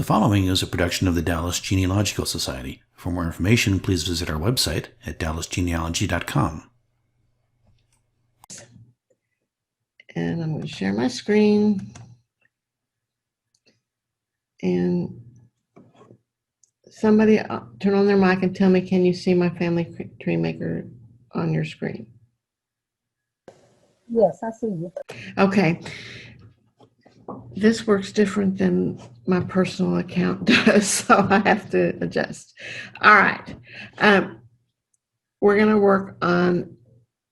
The following is a production of the Dallas Genealogical Society. For more information, please visit our website at dallasgenealogy.com. And I'm going to share my screen. And somebody turn on their mic and tell me, can you see my family tree maker on your screen? Yes, I see you. Okay. This works different than my personal account does, so I have to adjust. All right. We're going to work on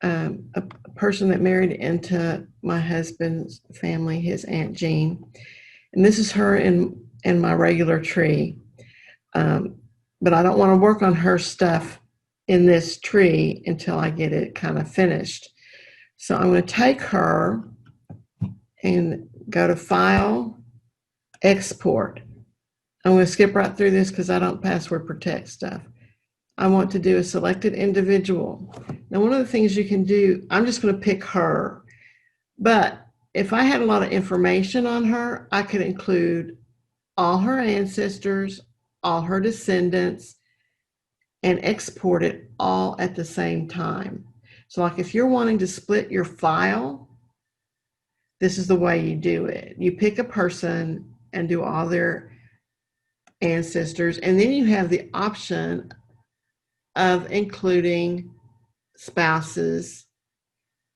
a person that married into my husband's family, his Aunt Jean. And this is her in my regular tree. But I don't want to work on her stuff in this tree until I get it kind of finished. So I'm going to take her and go to File, Export. I'm going to skip right through this because I don't password protect stuff. I want to do a selected individual. Now, one of the things you can do, I'm just going to pick her. But if I had a lot of information on her, I could include all her ancestors, all her descendants, and export it all at the same time. So like if you're wanting to split your file, this is the way you do it. You pick a person and do all their ancestors, and then you have the option of including spouses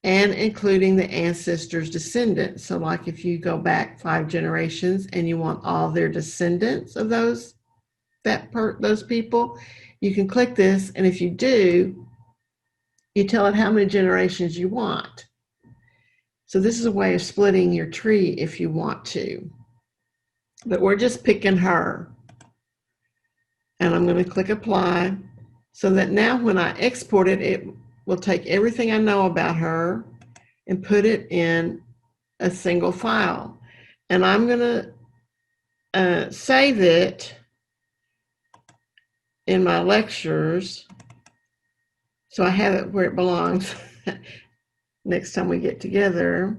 and including the ancestors' descendants. So like if you go back 5 generations and you want all their descendants of those people, you can click this, and if you do, you tell it how many generations you want. So this is a way of splitting your tree if you want to. But we're just picking her. And I'm going to click apply so that now when I export it, it will take everything I know about her and put it in a single file. And I'm going to save it in my lectures so I have it where it belongs next time we get together.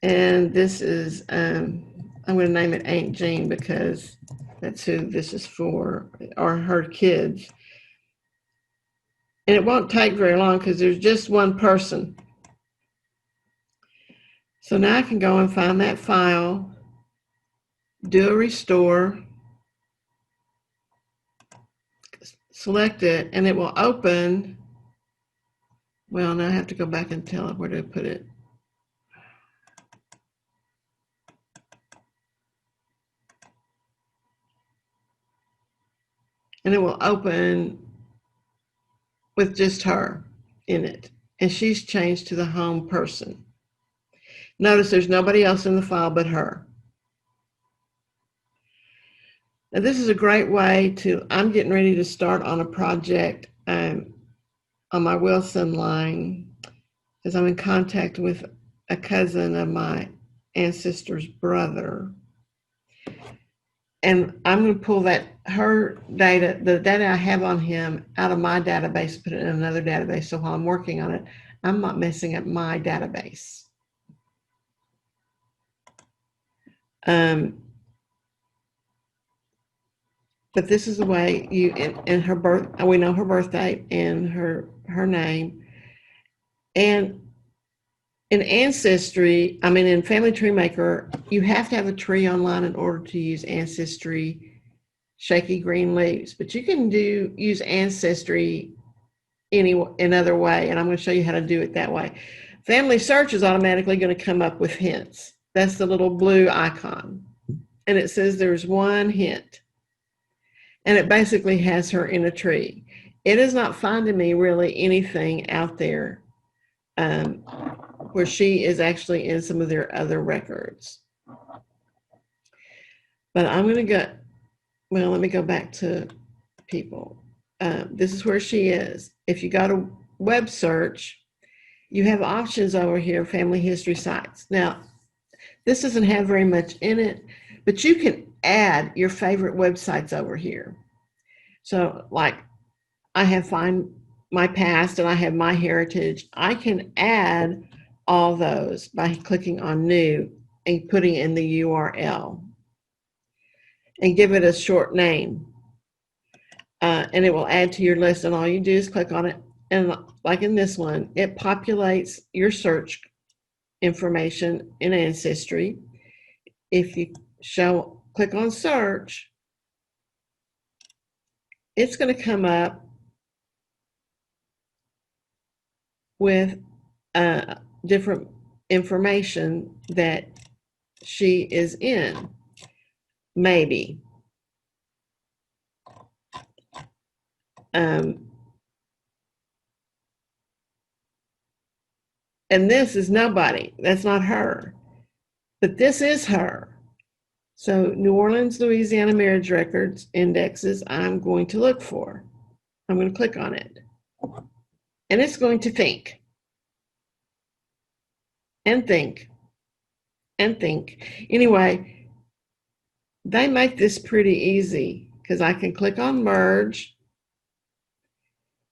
And this is, I'm going to name it Aunt Jean because that's who this is for, or her kids. And it won't take very long because there's just one person. So now I can go and find that file, do a restore, select it, and it will open. Well, now I have to go back and tell it where to put it. And it will open with just her in it. And she's changed to the home person. Notice there's nobody else in the file but her. Now this is a great way I'm getting ready to start on a project on my Wilson line because I'm in contact with a cousin of my ancestor's brother. And I'm going to pull her data, the data I have on him, out of my database, put it in another database. So while I'm working on it, I'm not messing up my database. But this is the way you, in her birth, we know her birth date and her name. And in Ancestry, in Family Tree Maker, you have to have a tree online in order to use Ancestry shaky green leaves. But you can use Ancestry another way, and I'm going to show you how to do it that way. Family Search is automatically going to come up with hints. That's the little blue icon. And it says there's one hint. And it basically has her in a tree. It is not finding me really anything out there where she is actually in some of their other records. But I'm going to go, well, let me go back to people. This is where she is. If you go to web search, you have options over here, family history sites. Now, this doesn't have very much in it, but you can add your favorite websites over here. So like I have Find My Past and I have My Heritage. I can add all those by clicking on New and putting in the URL. and give it a short name. And it will add to your list, and all you do is click on it. And like in this one, it populates your search information in Ancestry. If you click on search, it's going to come up with different information that she is in, maybe. And this is nobody. That's not her. But this is her. So New Orleans, Louisiana marriage records indexes, I'm going to look for. I'm going to click on it. And it's going to think. And think. And think. Anyway, they make this pretty easy because I can click on merge.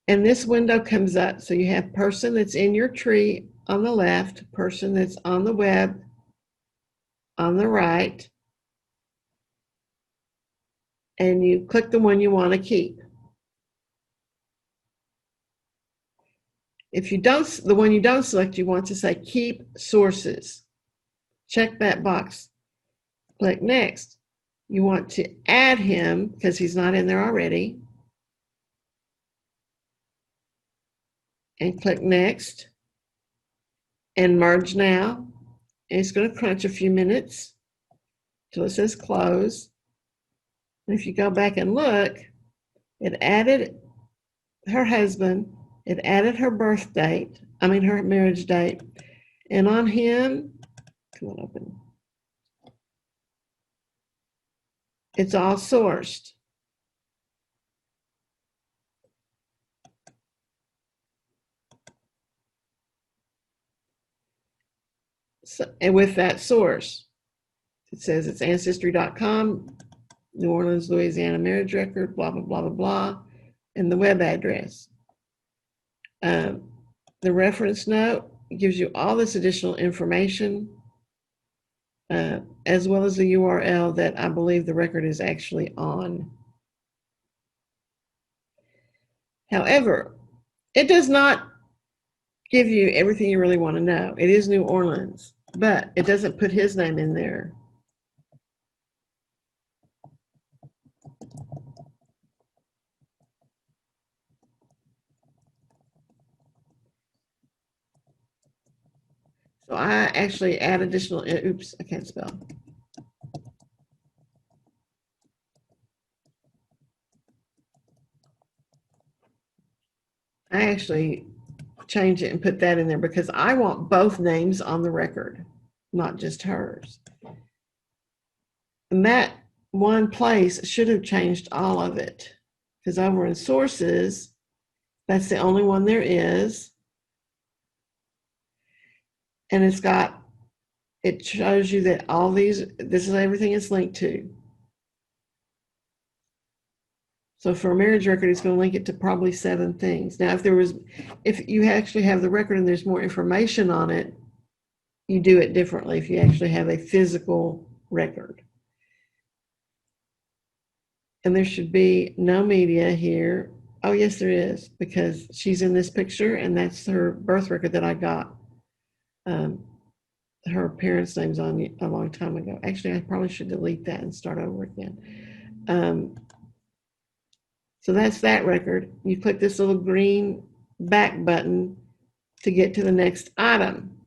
And this window comes up. So you have person that's in your tree on the left, person that's on the web on the right, and you click the one you want to keep. If you don't, the one you don't select, you want to say keep sources. Check that box. Click next. You want to add him because he's not in there already. And click next. And merge now. And it's going to crunch a few minutes till it says close. And if you go back and look, it added her husband, it added her birth date, her marriage date. And on him, come on, open. It's all sourced. So, and with that source, it says it's ancestry.com, New Orleans, Louisiana marriage record, blah, blah, blah, blah, blah, and the web address. The reference note gives you all this additional information, as well as the URL that I believe the record is actually on. However, it does not give you everything you really want to know. It is New Orleans, but it doesn't put his name in there. So I actually add additional, oops, I can't spell. I actually change it and put that in there because I want both names on the record, not just hers. And that one place should have changed all of it because over in sources, that's the only one there is. And it shows you that all this is everything it's linked to. So for a marriage record, it's going to link it to probably 7 things. Now, if you actually have the record and there's more information on it, you do it differently if you actually have a physical record. And there should be no media here. Oh, yes, there is, because she's in this picture, and that's her birth record that I got. Her parents' name's on a long time ago. Actually, I probably should delete that and start over again. So that's that record. You click this little green back button to get to the next item.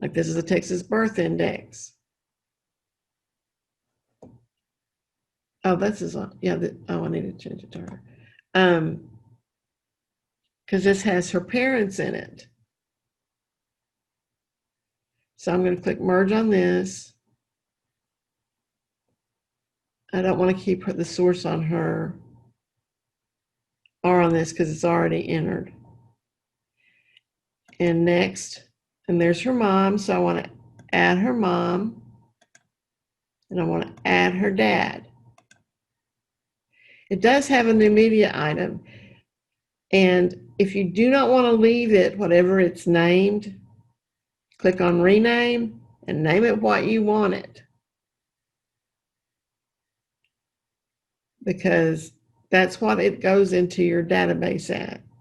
Like this is a Texas birth index. Oh, this is on, yeah, I need to change it to her. Because this has her parents in it. So I'm going to click merge on this. I don't want to keep the source on her or on this because it's already entered. And next, and there's her mom. So I want to add her mom and I want to add her dad. It does have a new media item. And if you do not want to leave it, whatever it's named, click on rename and name it what you want it. because that's what it goes into your database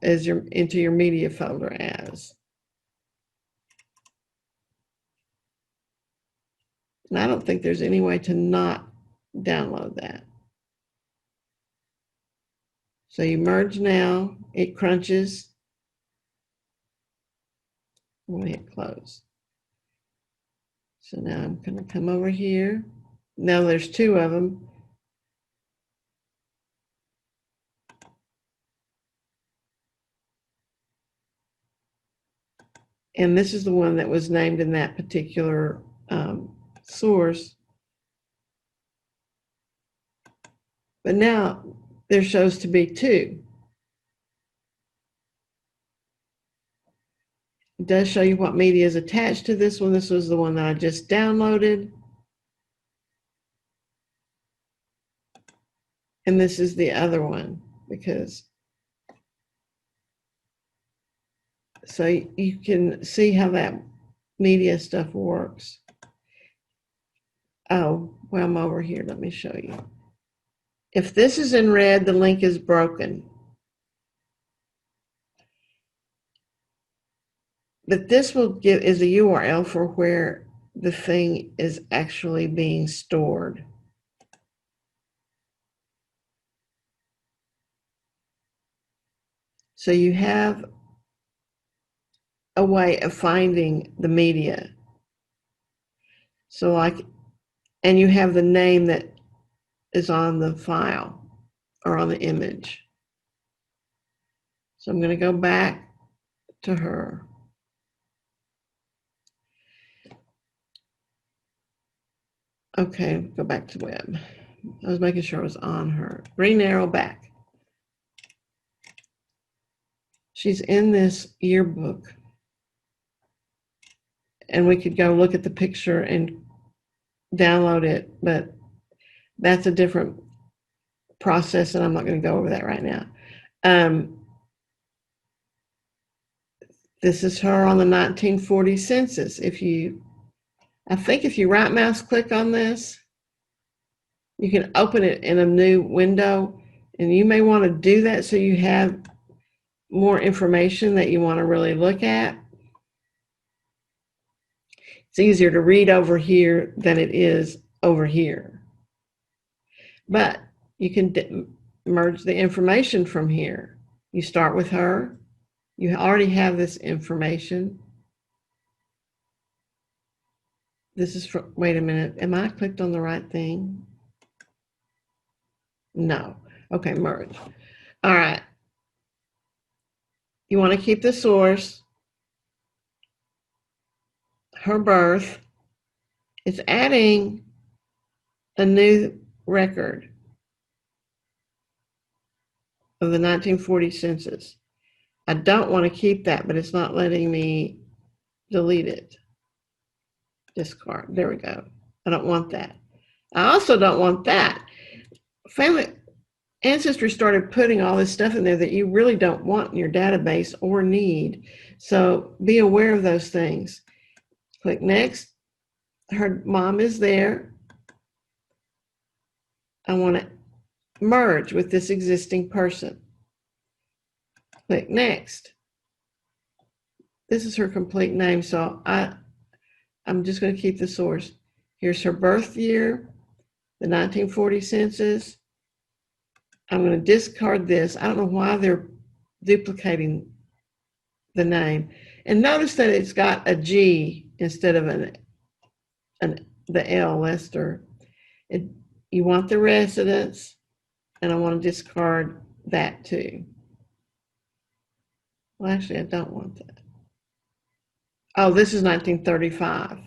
into your media folder as. And I don't think there's any way to not download that. So you merge now, it crunches. I'm going to hit close. So now I'm going to come over here. Now there's two of them. And this is the one that was named in that particular source. But now there shows to be two. It does show you what media is attached to this one. This was the one that I just downloaded. And this is the other one, because so you can see how that media stuff works. Oh, well, I'm over here. Let me show you. If this is in red, the link is broken. But this will give is a URL for where the thing is actually being stored. So you have a way of finding the media. So and you have the name that is on the file or on the image. So I'm going to go back to her. Okay, go back to web. I was making sure it was on her. Green arrow back. She's in this yearbook. And we could go look at the picture and download it, but that's a different process, and I'm not going to go over that right now. This is her on the 1940 census. I think if you right mouse click on this, you can open it in a new window, and you may want to do that so you have more information that you want to really look at. It's easier to read over here than it is over here. But you can merge the information from here. You start with her. You already have this information. This is from, wait a minute, am I clicked on the right thing? No. Okay, merge. All right. You want to keep the source, her birth. It's adding a new record of the 1940 census. I don't want to keep that, but it's not letting me delete it. Discard. There we go. I don't want that. I also don't want that. Family Ancestry started putting all this stuff in there that you really don't want in your database or need. So be aware of those things. Click next. Her mom is there. I want to merge with this existing person. Click next. This is her complete name, so I'm just going to keep the source. Here's her birth year, the 1940 census. I'm going to discard this. I don't know why they're duplicating the name. And notice that it's got a G instead of the L, Lester. You want the residence, and I want to discard that too. Well, actually, I don't want that. Oh, this is 1935.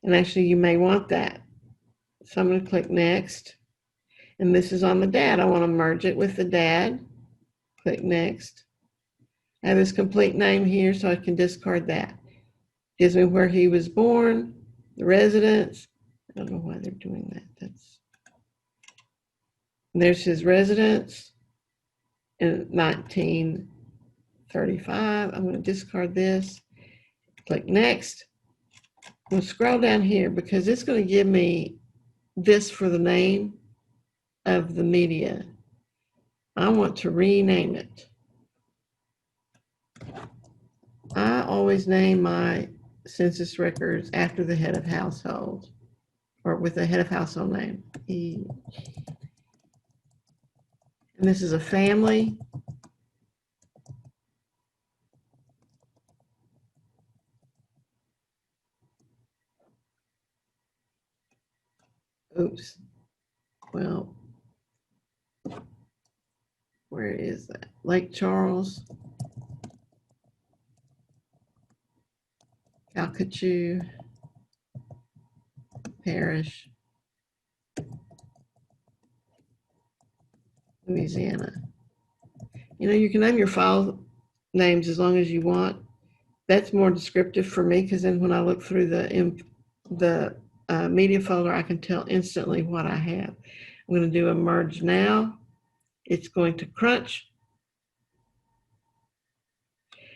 And actually, you may want that. So I'm going to click next. And this is on the dad. I want to merge it with the dad. Click next. I have his complete name here, so I can discard that. Gives me where he was born, the residence. I don't know why they're doing that. There's his residence in 1935. I'm going to discard this. Click next. I'm going to scroll down here because it's going to give me this for the name of the media. I want to rename it. I always name my census records after the head of household, or with the head of household name. And this is a family. Oops. Well, where is that? Lake Charles, Calcasieu Parish, Louisiana. You know, you can name your file names as long as you want. That's more descriptive for me, because then when I look through the media folder, I can tell instantly what I have. I'm going to do a merge now. It's going to crunch.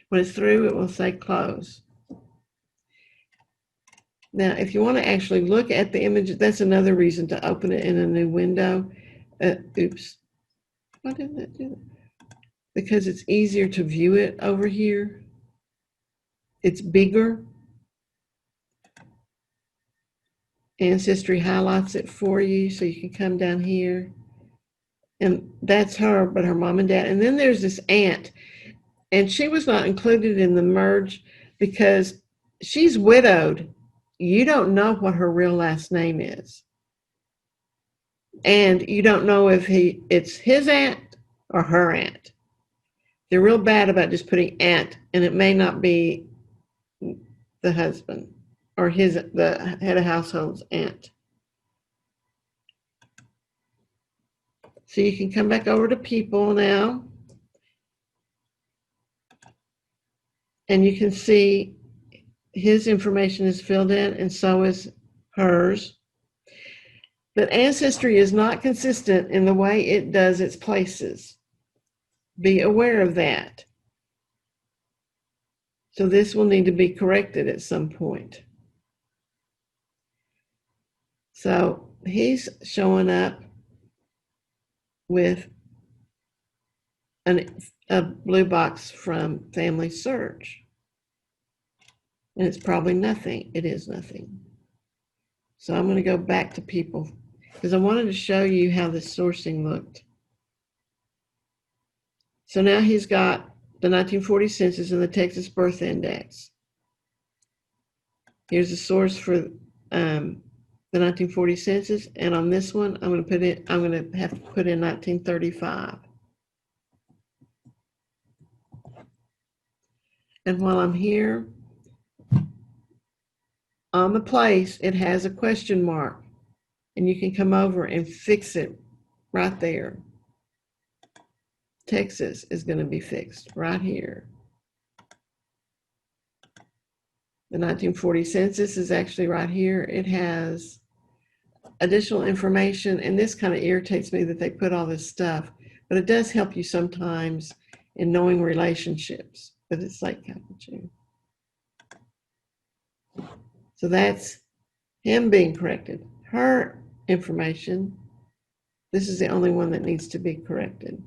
When it's through, it will say close. Now, if you want to actually look at the image, that's another reason to open it in a new window. Oops. Why didn't that do that? Because it's easier to view it over here. It's bigger. Ancestry highlights it for you, so you can come down here. And that's her, but her mom and dad. And then there's this aunt, and she was not included in the merge because she's widowed. You don't know what her real last name is. And you don't know if it's his aunt or her aunt. They're real bad about just putting aunt, and it may not be the husband or the head of household's aunt. So you can come back over to people now, and you can see his information is filled in, and so is hers. But Ancestry is not consistent in the way it does its places. Be aware of that. So this will need to be corrected at some point. So he's showing up with a blue box from Family Search. And it's probably nothing. It is nothing. So I'm going to go back to people because I wanted to show you how the sourcing looked. So now he's got the 1940 census and the Texas birth index. Here's the source for the 1940 census, and on this one, I'm going to have to put in 1935. And while I'm here, on the place, it has a question mark, and you can come over and fix it right there. Texas is going to be fixed right here. The 1940 census is actually right here. It has additional information, and this kind of irritates me that they put all this stuff, but it does help you sometimes in knowing relationships. But it's like Calcasieu. So that's him being corrected. Her information, this is the only one that needs to be corrected.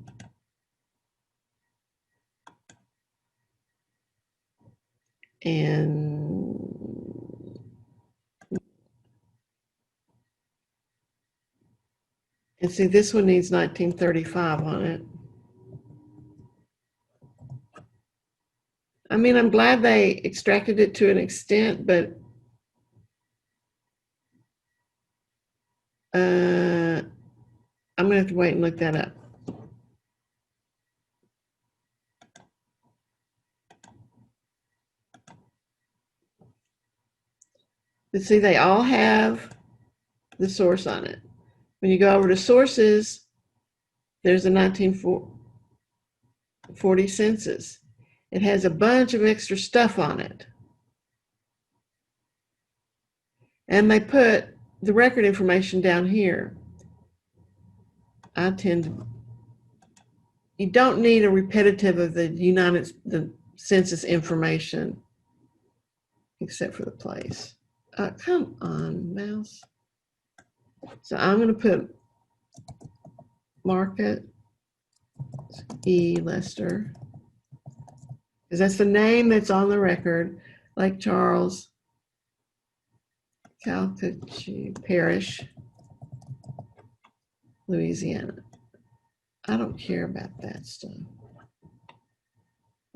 And see, this one needs 1935 on it. I mean, I'm glad they extracted it to an extent, but I'm going to have to wait and look that up. But see, they all have the source on it. When you go over to sources, there's a 1940 census. It has a bunch of extra stuff on it. And they put the record information down here. You don't need a repetitive of the census information, except for the place. Come on, mouse. So I'm going to put Market E. Lester, because that's the name that's on the record. Lake Charles, Calcasieu Parish, Louisiana. I don't care about that stuff.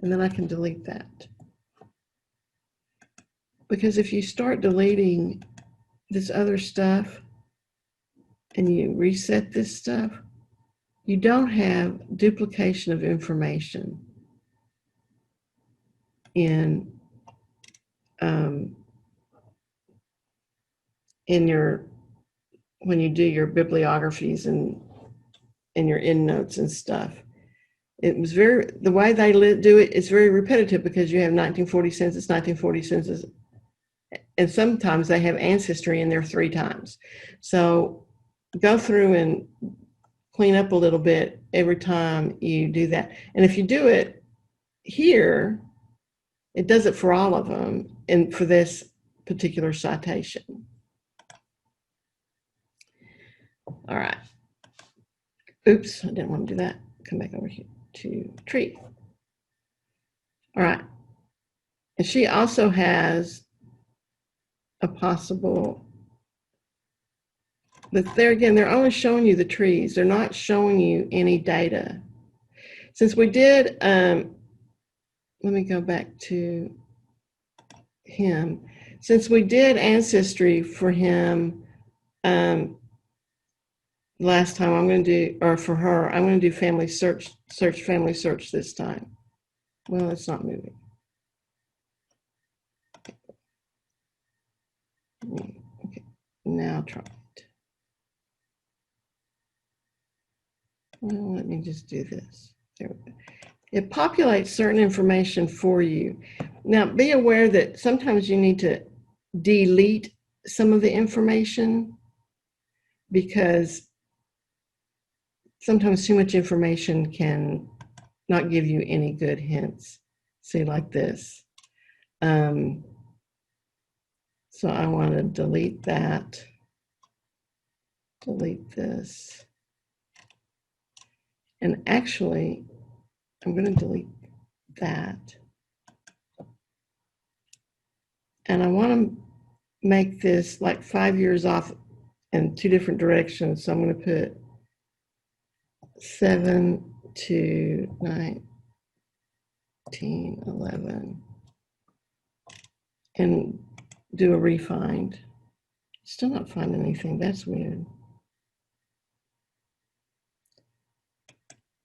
And then I can delete that. Because if you start deleting this other stuff and you reset this stuff, you don't have duplication of information in your, when you do your bibliographies and your endnotes and stuff. It was very, the way they do it, it's very repetitive because you have 1940 census, 1940 census, and sometimes they have ancestry in there 3 times. So go through and clean up a little bit every time you do that. And if you do it here, it does it for all of them and for this particular citation. All right. Oops, I didn't want to do that. Come back over here to tree. All right. And she also has a possible, but there again, they're only showing you the trees. They're not showing you any data. Since we did, let me go back to him. Since we did ancestry for him last time, I'm going to do, or for her, I'm going to do family search family search this time. Well, it's not moving. Okay, now try it. Well, let me just do this. There we go. It populates certain information for you. Now, be aware that sometimes you need to delete some of the information because sometimes too much information can not give you any good hints. See, like this. So I want to delete that, delete this. And actually, I'm going to delete that. And I want to make this like 5 years off in 2 different directions. So I'm going to put 7 to 1911 and do a refind. Still not finding anything. That's weird.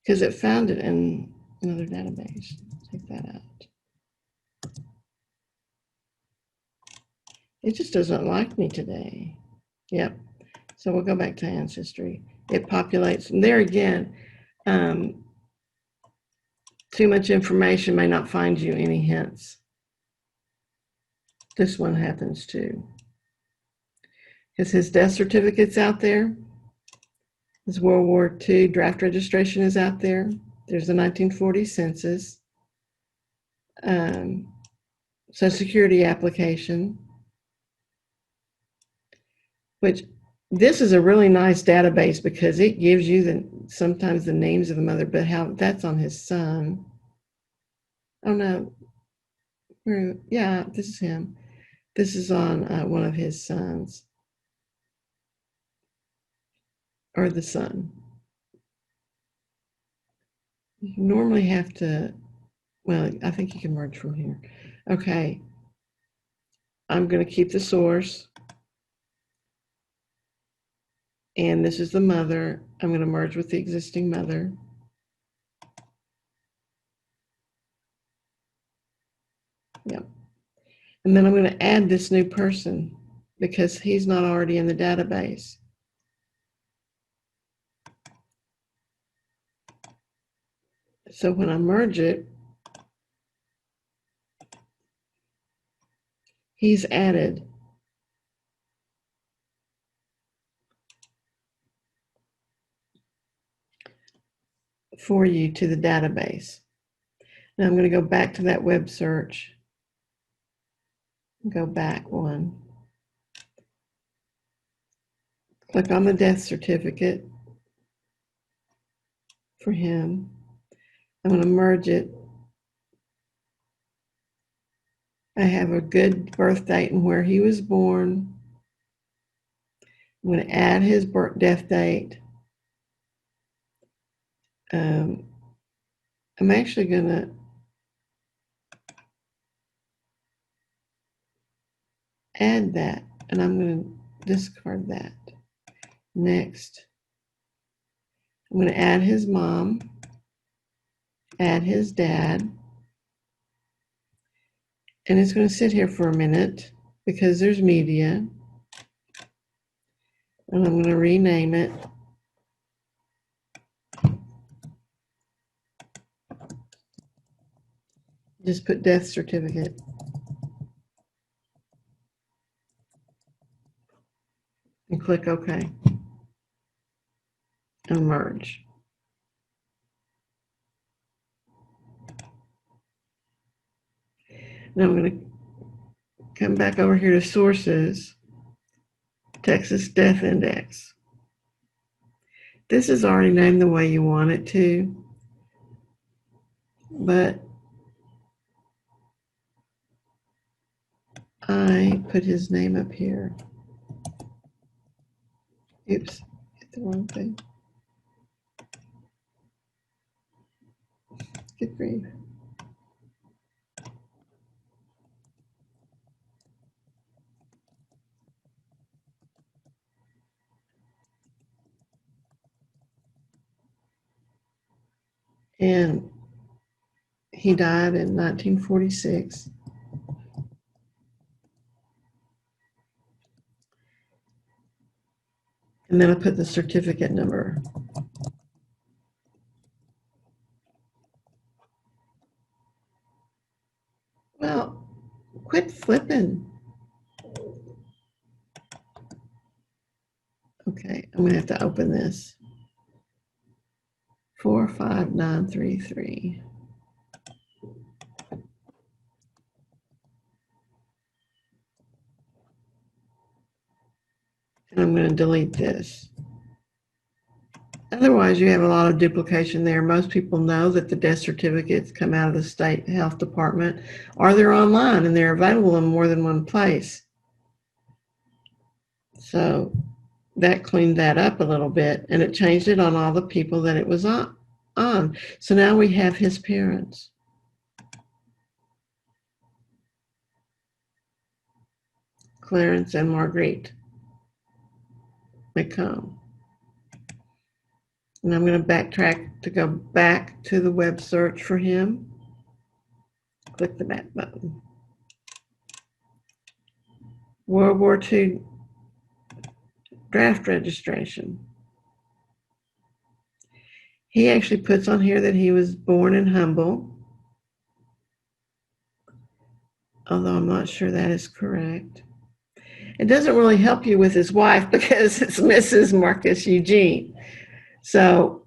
Because it found it in another database. Take that out. It just doesn't like me today. Yep. So we'll go back to ancestry. It populates. And there again, too much information may not find you any hints. This one happens too. Because his death certificate's out there. His World War II draft registration is out there. There's the 1940 census. Social Security application. Which this is a really nice database because it gives you sometimes the names of the mother, but how that's on his son. Oh no, yeah, this is him. This is on one of his sons, or the son. You normally have to, well, I think you can merge from here. Okay, I'm going to keep the source. And this is the mother. I'm going to merge with the existing mother. Yep. And then I'm going to add this new person because he's not already in the database. So when I merge it, he's added. For you to the database. Now I'm going to go back to that web search. Go back one. Click on the death certificate. for him. I'm going to merge it. I have a good birth date and where he was born. I'm going to add his death date. I'm actually going to add that, and I'm going to discard that. Next, I'm going to add his mom, add his dad, and it's going to sit here for a minute because there's media, and I'm going to rename it. Just put death certificate and click OK and merge. Now I'm going to come back over here to sources, Texas Death Index. This is already named the way you want it to, but I put his name up here. Oops, hit the wrong thing. Good grief. And he died in 1946. And then I put the certificate number. Well, quit flipping. Okay, I'm gonna have to open this. 45933. And I'm going to delete this. Otherwise, you have a lot of duplication there. Most people know that the death certificates come out of the state health department, or they're online and they're available in more than one place. So that cleaned that up a little bit, and it changed it on all the people that it was on. So now we have his parents. Clarence and Marguerite McComb. And I'm going to backtrack to go back to the web search for him. Click the back button. World War II draft registration. He actually puts on here that he was born in Humble, although I'm not sure that is correct. It doesn't really help you with his wife because it's Mrs. Marcus Eugene. So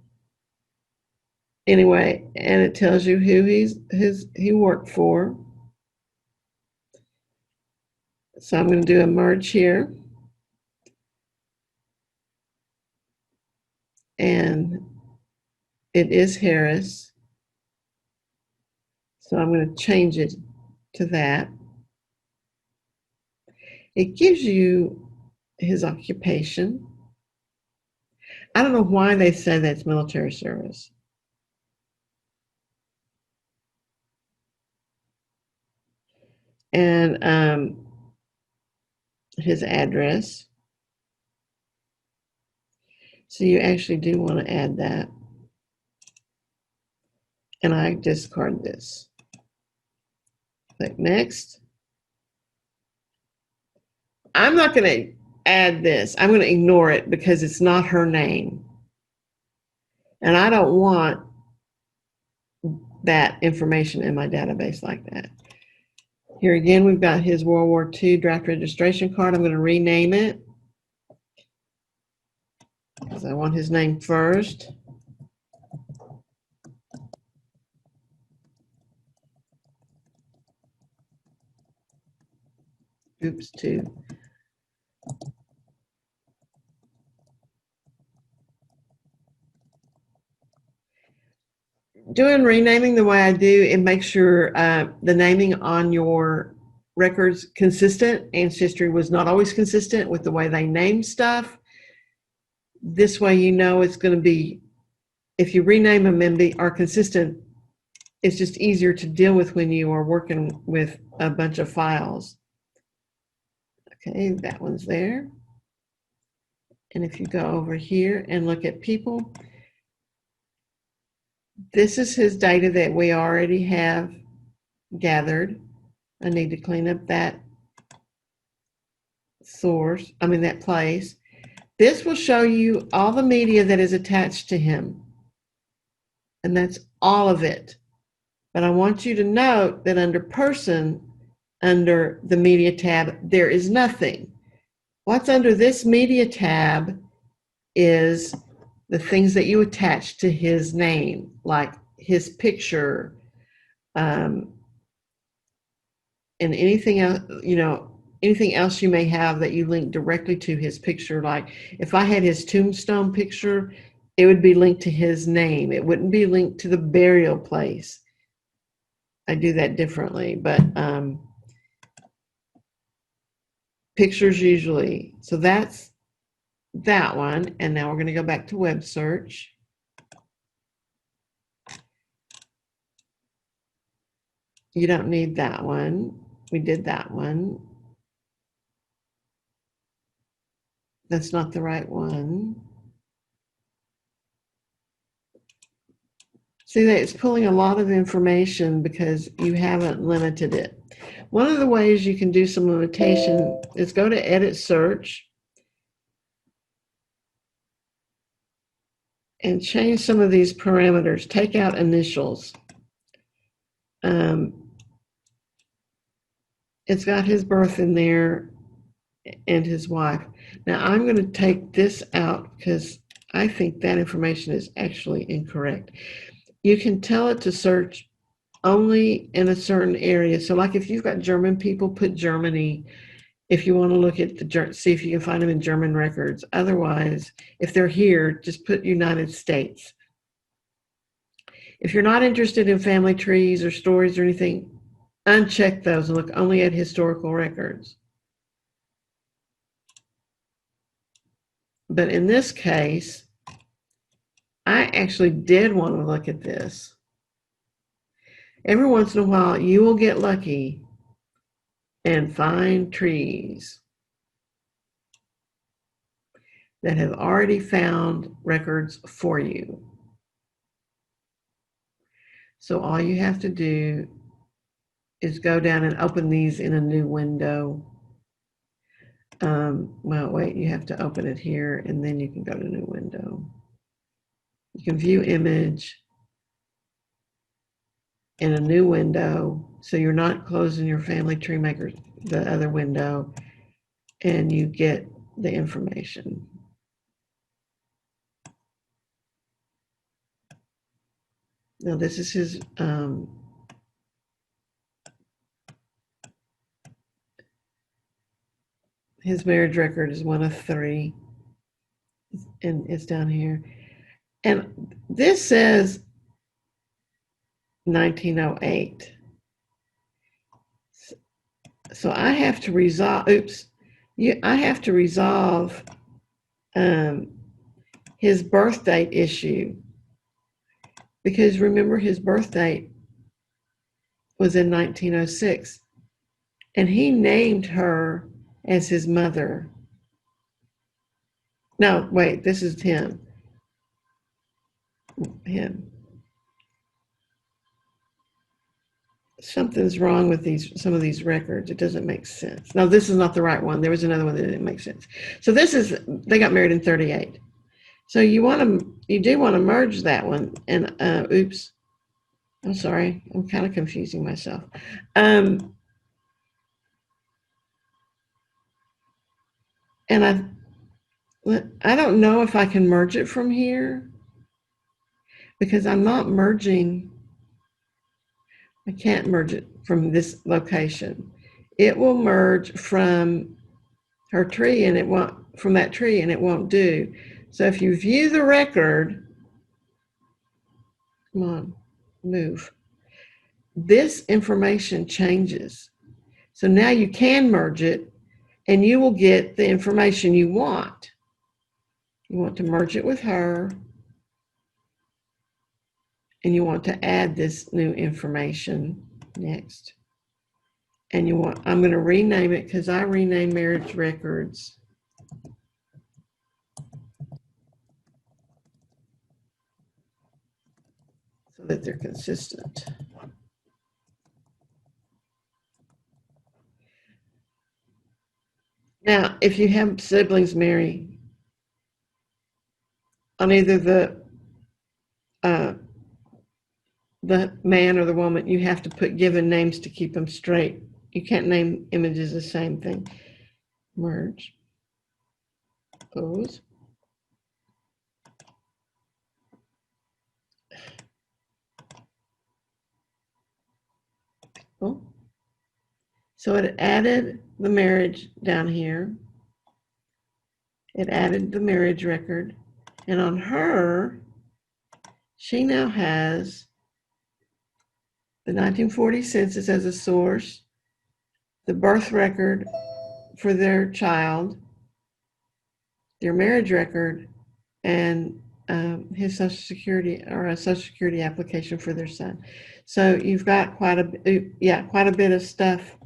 anyway, and it tells you who he worked for. So I'm going to do a merge here. And it is Harris. So I'm going to change it to that. It gives you his occupation. I don't know why they say that's military service. And his address. So you actually do want to add that. And I discard this. Click next. I'm not going to add this. I'm going to ignore it because it's not her name. And I don't want that information in my database like that. Here again, we've got his World War II draft registration card. I'm going to rename it because I want his name first. Oops, 2. doing renaming the way I do, it makes sure the naming on your records consistent. Ancestry was not always consistent with the way they named stuff. This way, you know it's going to be, if you rename them and are consistent, it's just easier to deal with when you are working with a bunch of files. Okay, that one's there. And if you go over here and look at people, this is his data that we already have gathered. I need to clean up that source, that place. This will show you all the media that is attached to him. And that's all of it. But I want you to note that under person, under the media tab, there is nothing. What's under this media tab is the things that you attach to his name, like his picture, and anything else, anything else you may have that you link directly to his picture. Like if I had his tombstone picture, it would be linked to his name. It wouldn't be linked to the burial place. I do that differently, but pictures usually. So that's that one. And now we're going to go back to web search. You don't need that one. We did that one. That's not the right one. See that it's pulling a lot of information because you haven't limited it. One of the ways you can do some limitation is go to edit search and change some of these parameters. Take out initials. It's got his birth in there and his wife. Now I'm going to take this out because I think that information is actually incorrect. You can tell it to search only in a certain area. So like if you've got German people, put Germany. If you want to look at see if you can find them in German records. Otherwise, if they're here, just put United States. If you're not interested in family trees or stories or anything, uncheck those and look only at historical records. But in this case, I actually did want to look at this. Every once in a while, you will get lucky and find trees that have already found records for you. So all you have to do is go down and open these in a new window. Well, wait, you have to open it here and then you can go to new window. You can view image in a new window. So you're not closing your family tree maker, the other window, and you get the information. Now this is his marriage record is 1 of 3, and it's down here. And this says 1908. So I have to resolve, I have to resolve his birth date issue. Because remember, his birth date was in 1906. And he named her as his mother. No, wait, this is him. Something's wrong with some of these records. It doesn't make sense. No, this is not the right one. There was another one that didn't make sense. So this is, they got married in 38. So you do want to merge that one. And oops, I'm sorry. I'm kind of confusing myself. And I don't know if I can merge it from here because I'm not merging. I can't merge it from this location. It will merge from her tree and it won't, from that tree, and it won't do. So if you view the record, come on. move. This information changes. So now you can merge it and you will get the information you want. You want to merge it with her and you want to add this new information next. And I'm going to rename it because I rename marriage records. So that they're consistent. Now, if you have siblings marry on either the man or the woman, you have to put given names to keep them straight. You can't name images the same thing. Merge. O's. Oh. So it added the marriage down here. It added the marriage record. And on her, she now has the 1940 census as a source, the birth record for their child, their marriage record, and his Social Security or a Social Security application for their son. So you've got quite a bit of stuff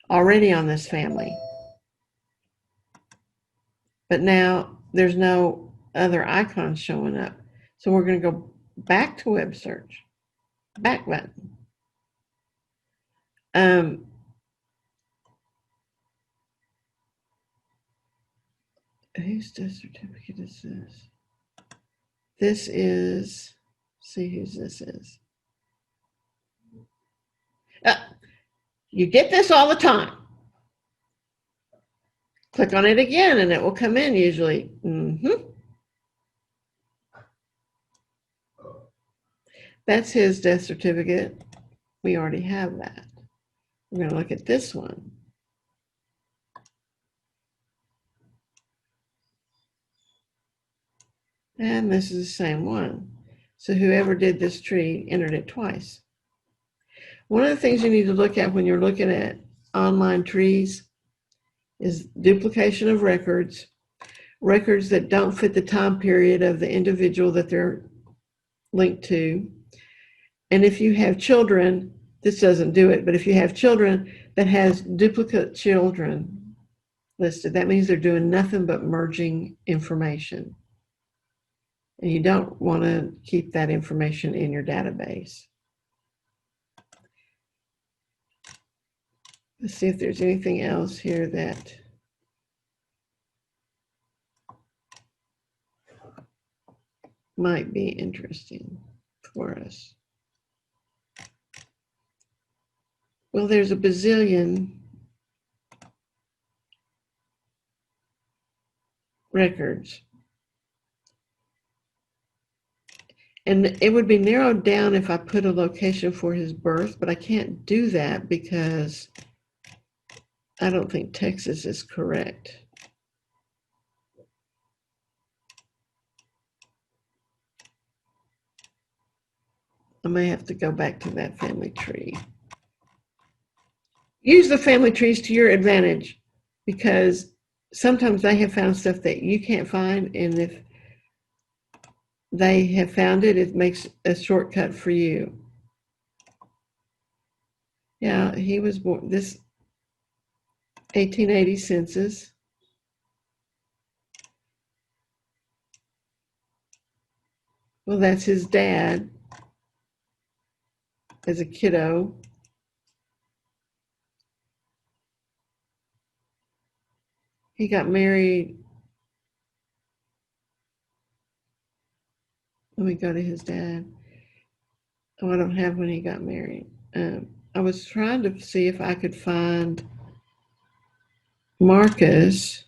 already on this family. But now there's no other icons showing up. So we're going to go back to web search, back button. Whose death certificate is this? This is, see whose this is. You get this all the time. Click on it again and it will come in usually. That's his death certificate. We already have that. We're going to look at this one. And this is the same one. So whoever did this tree entered it twice. One of the things you need to look at when you're looking at online trees is duplication of records, records that don't fit the time period of the individual that they're linked to. And if you have children, this doesn't do it, but if you have children that has duplicate children listed, that means they're doing nothing but merging information. And you don't want to keep that information in your database. Let's see if there's anything else here that might be interesting for us. Well, there's a bazillion records. And it would be narrowed down if I put a location for his birth, but I can't do that because I don't think Texas is correct. I may have to go back to that family tree. Use the family trees to your advantage because sometimes they have found stuff that you can't find, and if they have found it, it makes a shortcut for you. Yeah, he was born this 1880 census. Well, that's his dad as a kiddo. He got married. Let me go to his dad. Oh, I don't have when he got married. I was trying to see if I could find Marcus.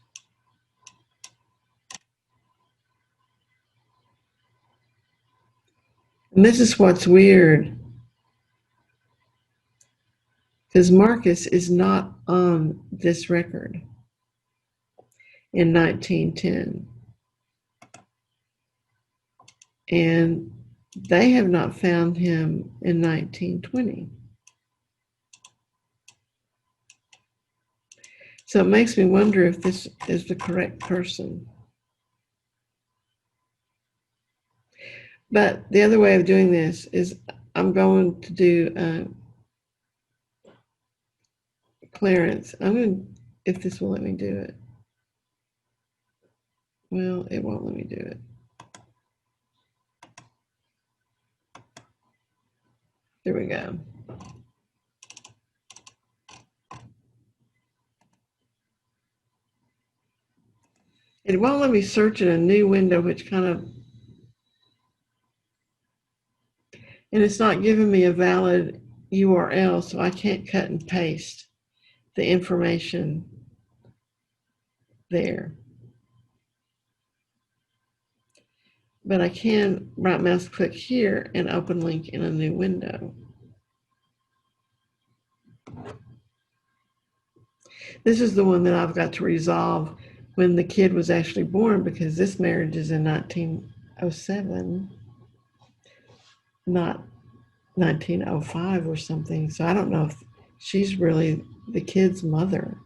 And this is what's weird, because Marcus is not on this record in 1910. And They have not found him in 1920. So it makes me wonder if this is the correct person. But the other way of doing this is I'm going to do clearance. I'm going to, if this will let me do it. Well, it won't let me do it. There we go. It won't let me search in a new window, which kind of, and it's not giving me a valid URL, so I can't cut and paste the information there. But I can right mouse click here and open link in a new window. This is the one that I've got to resolve when the kid was actually born, because this marriage is in 1907, not 1905 or something. So I don't know if she's really the kid's mother.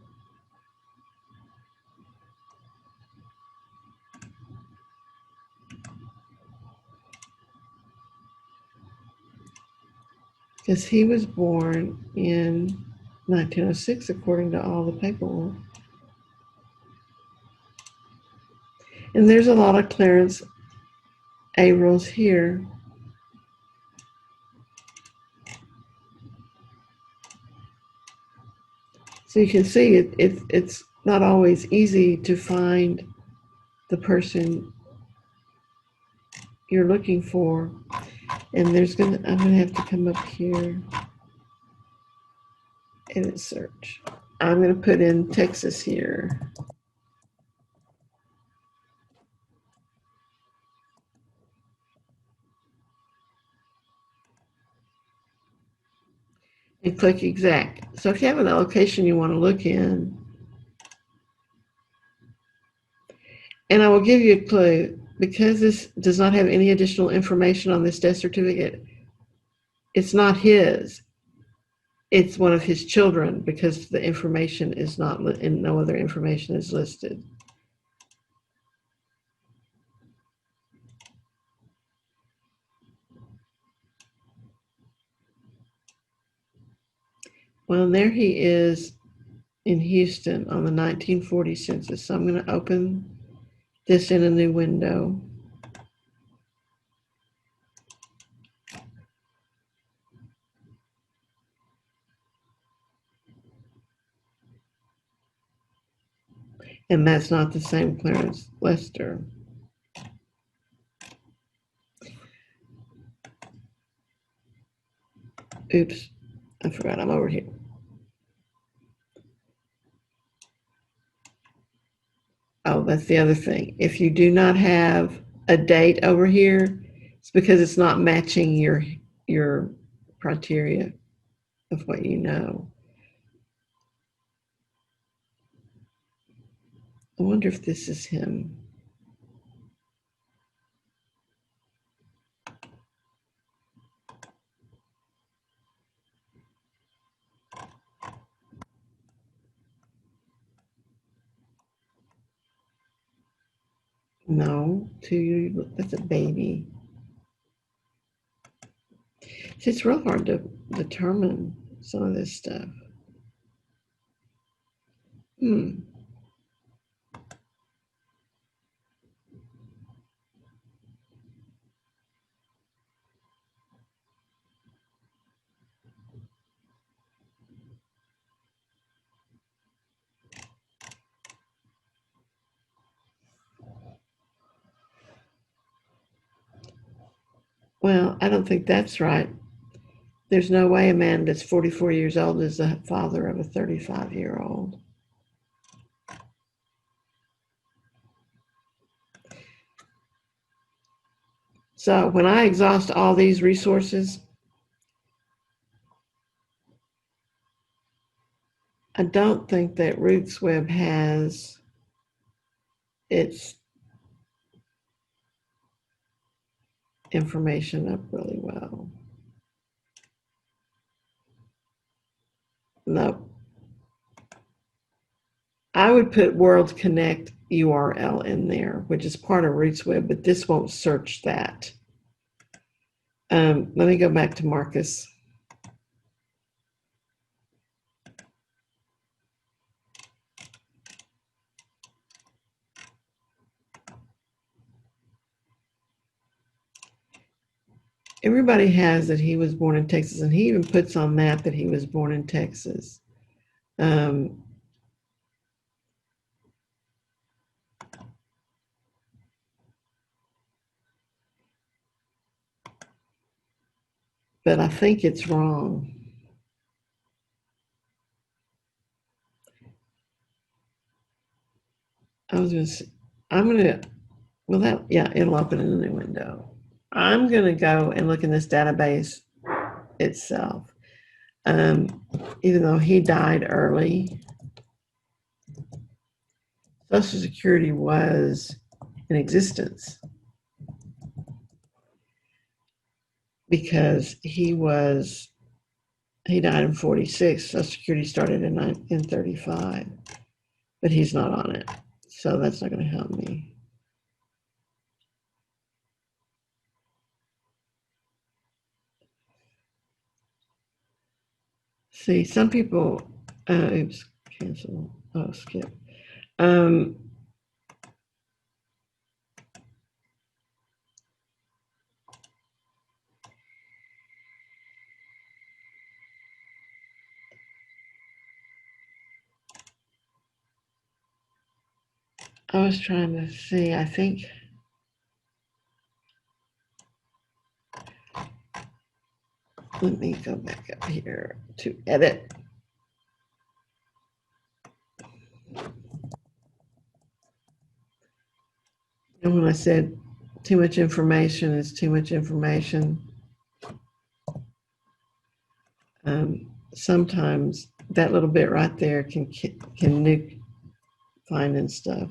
Because he was born in 1906, according to all the paperwork. And there's a lot of Clarence A. rules here. So you can see it's not always easy to find the person you're looking for. And I'm gonna have to come up here, edit search. I'm gonna put in Texas here. And click exact. So if you have an location you want to look in, and I will give you a clue, because this does not have any additional information on this death certificate, it's not his. It's one of his children, because the information is not, and no other information is listed. Well, there he is in Houston on the 1940 census. So I'm going to open this in a new window. And that's not the same Clarence Lester. Oops, I forgot I'm over here. Oh, that's the other thing. If you do not have a date over here, it's because it's not matching your criteria of what you know. I wonder if this is him. No, that's a baby. See, it's real hard to determine some of this stuff. Well, I don't think that's right. There's no way a man that's 44 years old is the father of a 35-year-old. So when I exhaust all these resources, I don't think that RootsWeb has its information up really well. Nope. I would put World Connect URL in there, which is part of RootsWeb, but this won't search that. Let me go back to Marcus. Everybody has that he was born in Texas, and he even puts on that he was born in Texas. But I think it's wrong. It'll open in a new window. I'm going to go and look in this database itself. Even though he died early, Social Security was in existence because he died in 46. Social Security started in 35, but he's not on it. So that's not going to help me. See, some people, oops, cancel, skip. I was trying to see, I think, let me go back up here to edit. And when I said too much information is too much information, sometimes that little bit right there can nuke finding stuff.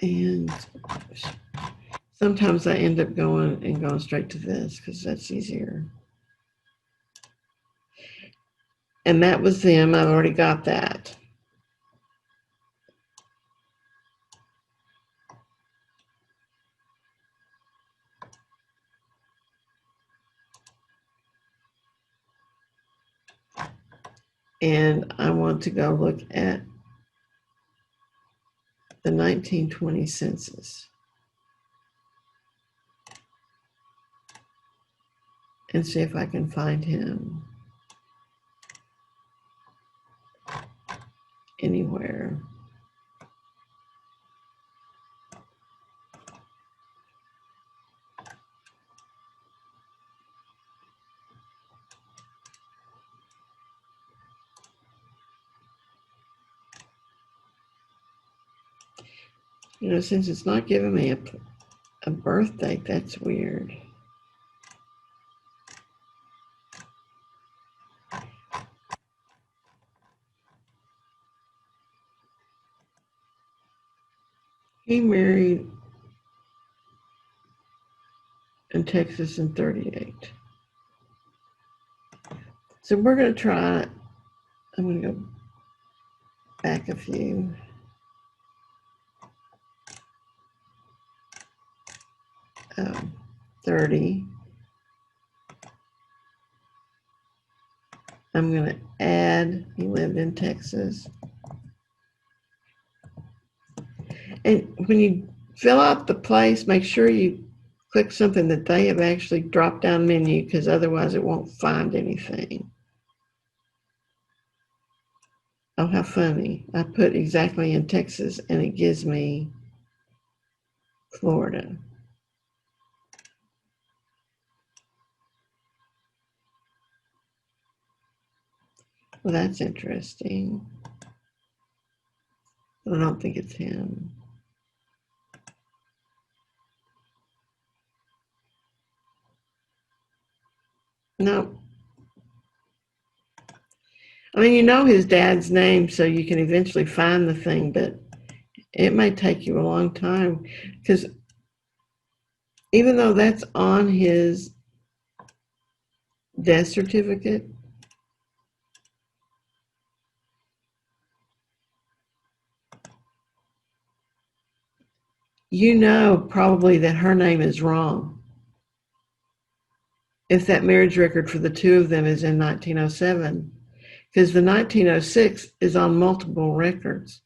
And sometimes I end up going straight to this because that's easier. And that was them. I've already got that. And I want to go look at the 1920 census and see if I can find him anywhere. Since it's not giving me a birth date, that's weird. He married in Texas in 38. So we're going to try, I'm going to go back a few. Oh, 30. I'm going to add, he lived in Texas. And when you fill out the place, make sure you click something that they have actually dropped down menu, because otherwise it won't find anything. Oh, how funny. I put exactly in Texas and it gives me Florida. Well, that's interesting. But I don't think it's him. No. I mean, you know his dad's name, so you can eventually find the thing, but it may take you a long time because even though that's on his death certificate, you know probably that her name is wrong. If that marriage record for the two of them is in 1907, because the 1906 is on multiple records.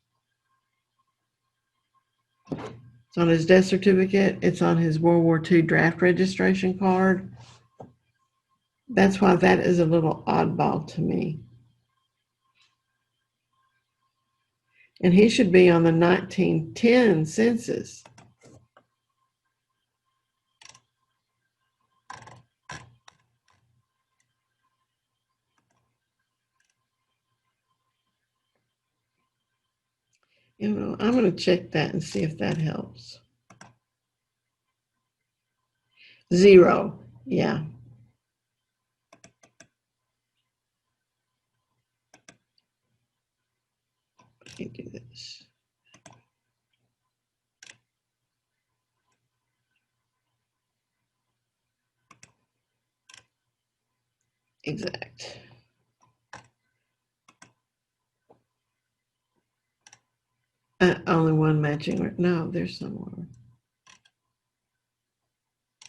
It's on his death certificate. It's on his World War II draft registration card. That's why that is a little oddball to me. And he should be on the 1910 census. You know, I'm going to check that and see if that helps. 0. Yeah. Let me do this. Exact. Only one matching. No, there's some more.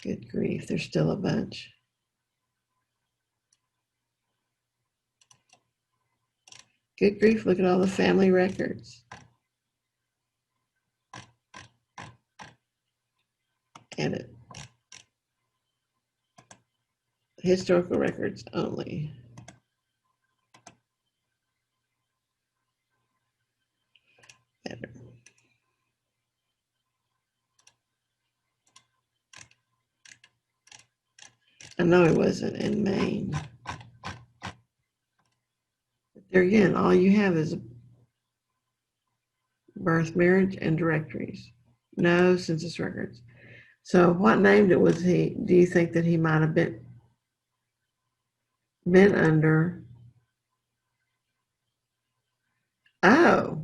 Good grief, there's still a bunch. Good grief, look at all the family records. Edit. Historical records only. Better. I know it wasn't in Maine. But there again, all you have is birth, marriage, and directories. No census records. So what name was he? Do you think that he might have been under? Oh.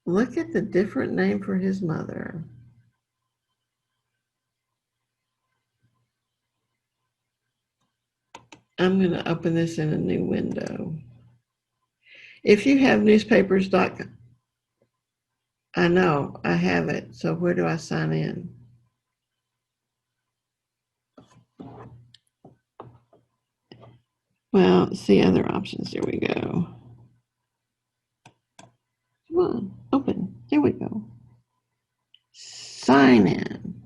Look at the different name for his mother. I'm going to open this in a new window. If you have newspapers.com, I know, I have it. So where do I sign in? Well, see other options. There we go. Come on, open. There we go. Sign in.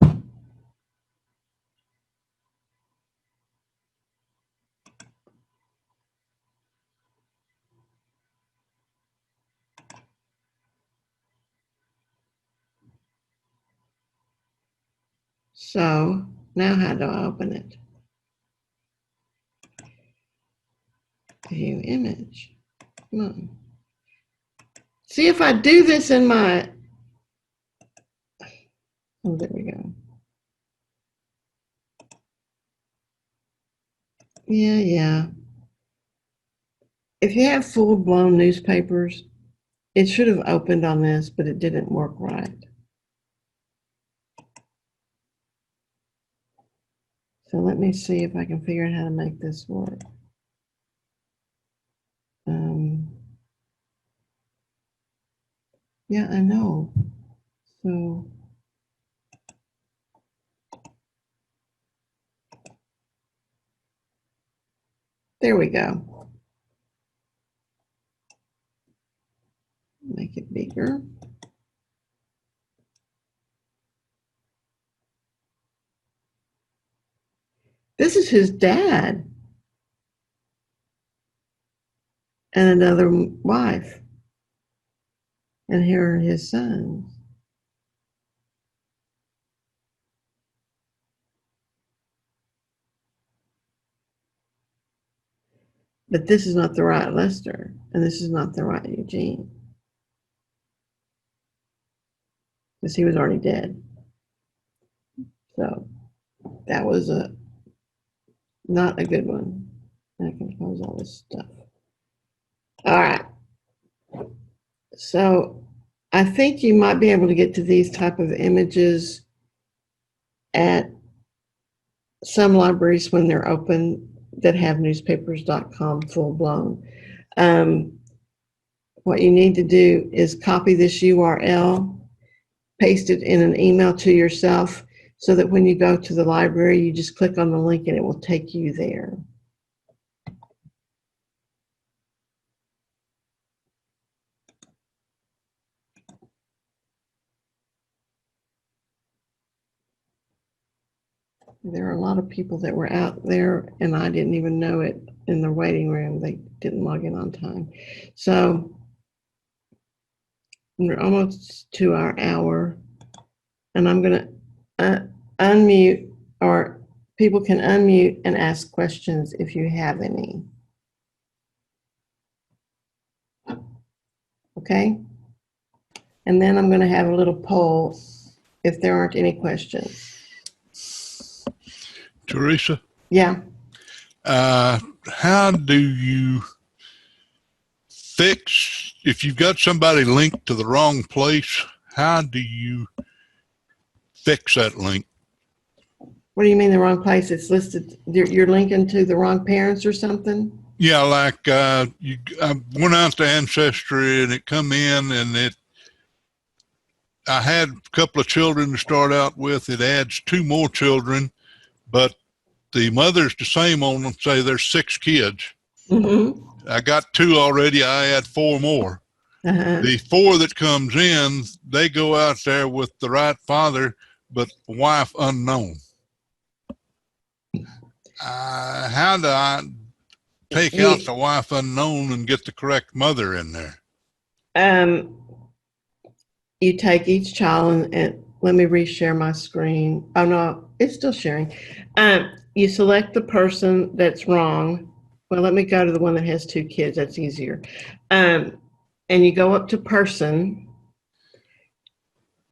So now how do I open it? View image. Come on. See if I do this in my, oh, there we go. Yeah. If you have full-blown newspapers, it should have opened on this, but it didn't work right. So let me see if I can figure out how to make this work. Yeah, I know. So there we go. Make it bigger. This is his dad and another wife. And here are his sons. But this is not the right Lester, and this is not the right Eugene. because he was already dead. So that was not a good one. I can close all this stuff. All right. So I think you might be able to get to these type of images at some libraries when they're open that have newspapers.com full blown. What you need to do is copy this URL, paste it in an email to yourself so that when you go to the library, you just click on the link and it will take you there. There are a lot of people that were out there and I didn't even know it in the waiting room. They didn't log in on time. So we're almost to our hour and I'm going to unmute, or people can unmute and ask questions if you have any. Okay? And then I'm going to have a little poll if there aren't any questions. Teresa? Yeah. How do you fix, if you've got somebody linked to the wrong place, how do you fix that link? What do you mean the wrong place? It's listed, you're linking to the wrong parents or something? Yeah, like I went out to Ancestry and it come in and I had a couple of children to start out with. It adds 2 more children, but the mother's the same on them, say there's 6 kids. Mm-hmm. I got 2 already, I add 4 more. Uh-huh. The 4 that comes in, they go out there with the right father, but wife unknown. How do I take out the wife unknown and get the correct mother in there? You take each child and let me reshare my screen. Oh no, it's still sharing. You select the person that's wrong. Well, let me go to the one that has 2 kids. That's easier. And you go up to person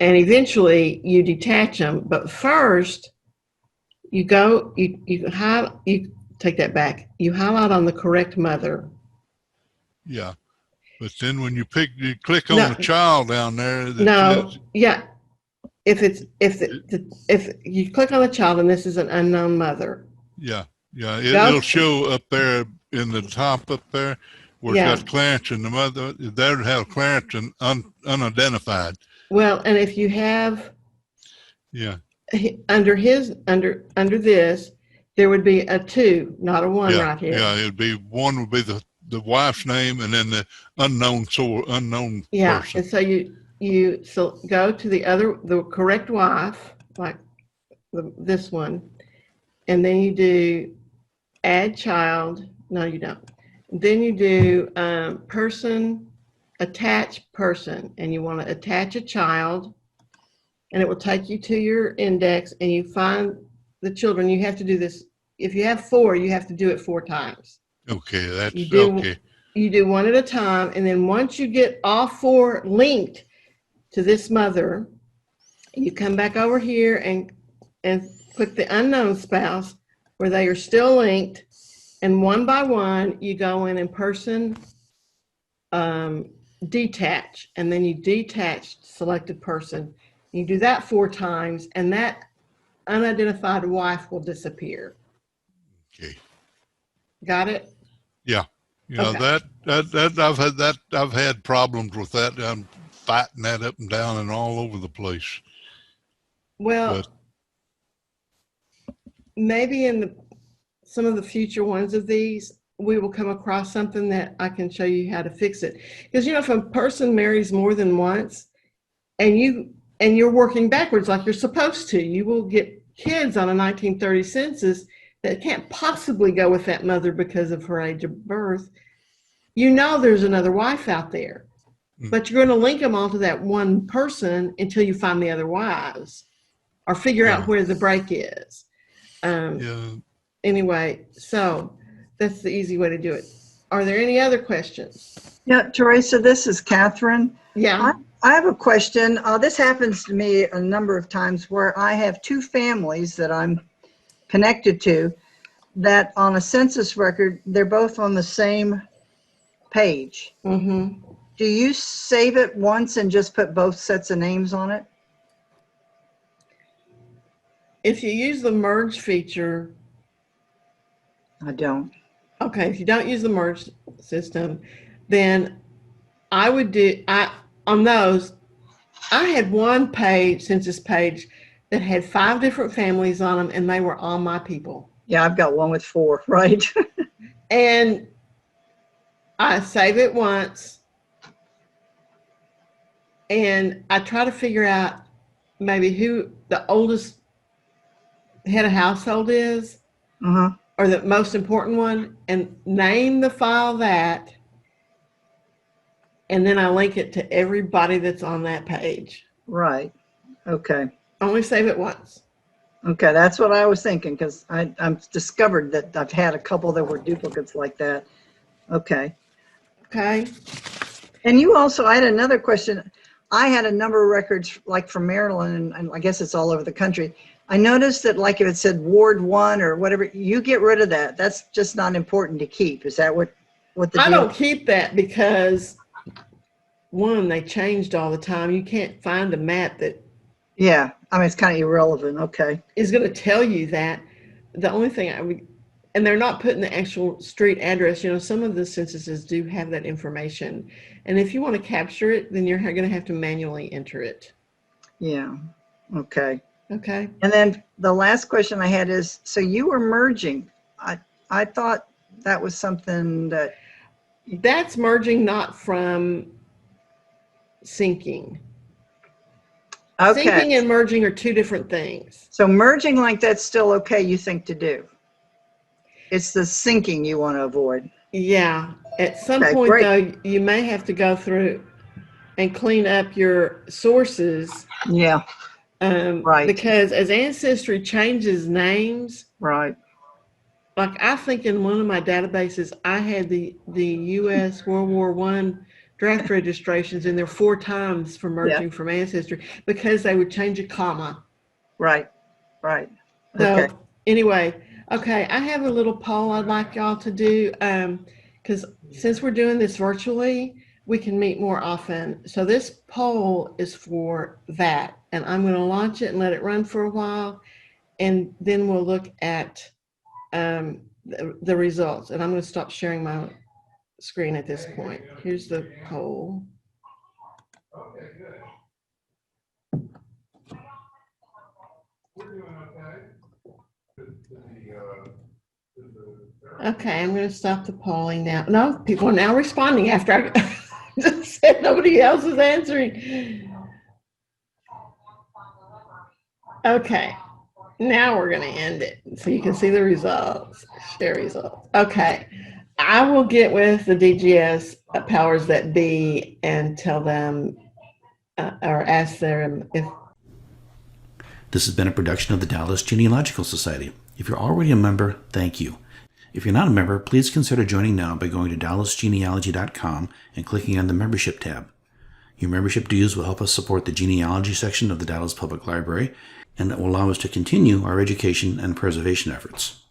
and eventually you detach them. But first you go, you take that back. You highlight on the correct mother. Yeah. But then when you click on the child down there. Yeah. If you click on the child and this is an unknown mother. Yeah. Yeah. It'll show up there in the top up there where it's got Clarence and the mother. There would have Clarence and unidentified. Well, and if you have. Yeah. Under this, there would be a 2, not a 1 right here. Yeah, it'd be 1 would be the wife's name and then the unknown person. And so you go to the correct wife, like this one, and then you do add child. No, you don't. Then you do person, attach person, and you want to attach a child. And it will take you to your index and you find the children. You have to do this. If you have 4, you have to do it 4 times. Okay, that's okay. You do 1 at a time. And then once you get all 4 linked to this mother, you come back over here and click the unknown spouse where they are still linked. And one by one, you go in and person detach. And then you detach selected person. You do that 4 times, and that unidentified wife will disappear. Okay. Got it? Yeah. You know, that I've had problems with that. I'm fighting that up and down and all over the place. Well, maybe in some of the future ones of these, we will come across something that I can show you how to fix it. Because, if a person marries more than once, and you're working backwards like you're supposed to, you will get kids on a 1930 census that can't possibly go with that mother because of her age of birth. There's another wife out there, but you're going to link them all to that one person until you find the other wives or figure out where the break is. Anyway, so that's the easy way to do it. Are there any other questions? Yeah, Teresa, this is Catherine. Yeah. I have a question. This happens to me a number of times where I have two families that I'm connected to that on a census record, they're both on the same page. Mm-hmm. Do you save it once and just put both sets of names on it? If you use the merge feature, I don't. okay, if you don't use the merge system, then I would do, on those, I had one page, census page, that had 5 different families on them, and they were all my people. Yeah, I've got one with 4, right? And I save it once, and I try to figure out maybe who the oldest head of household is, Uh-huh. or the most important one, and name the file that, and then I link it to everybody that's on that page. Right. Okay. Only save it once. Okay, that's what I was thinking, because I've discovered that I've had a couple that were duplicates like that. Okay. Okay. And you also, I had another question. I had a number of records like from Maryland, and I guess it's all over the country. I noticed that like if it said Ward 1 or whatever, you get rid of that. That's just not important to keep. Is that what the I deal? don't keep that because, one, they changed all the time. You can't find a map that Yeah, I mean, it's kind of irrelevant. Okay. is going to tell you that. The only thing I would, and they're not putting the actual street address. You know, some of the censuses do have that information. And if you want to capture it, then you're going to have to manually enter it. Yeah. Okay. Okay. And then the last question I had is, so you were merging. I thought that was something that. That's merging, not from syncing. Okay. Syncing and merging are 2 different things. So merging like that's still okay, you think, to do? It's the syncing you want to avoid. Yeah. At some Okay, point, great. though, you may have to go through and clean up your sources. Yeah. Right. Because as Ancestry changes names, Right. like I think in one of my databases, I had the U.S. World War I draft registrations in there 4 times for merging from Ancestry because they would change a comma. Right. Right. So Okay. anyway, okay, I have a little poll I'd like y'all to do because since we're doing this virtually, we can meet more often. So this poll is for that, and I'm going to launch it and let it run for a while, and then we'll look at the results. And I'm going to stop sharing my screen at this point. Here's the poll. Okay, good. We're doing okay. Okay, I'm going to stop the polling now. No, people are now responding after I just said nobody else is answering. Okay, now we're going to end it so you can see the results. Share results. Okay, I will get with the DGS powers that be and tell them or ask them if. This has been a production of the Dallas Genealogical Society. If you're already a member, thank you. If you're not a member, please consider joining now by going to dallasgenealogy.com and clicking on the membership tab. Your membership dues will help us support the genealogy section of the Dallas Public Library, and it will allow us to continue our education and preservation efforts.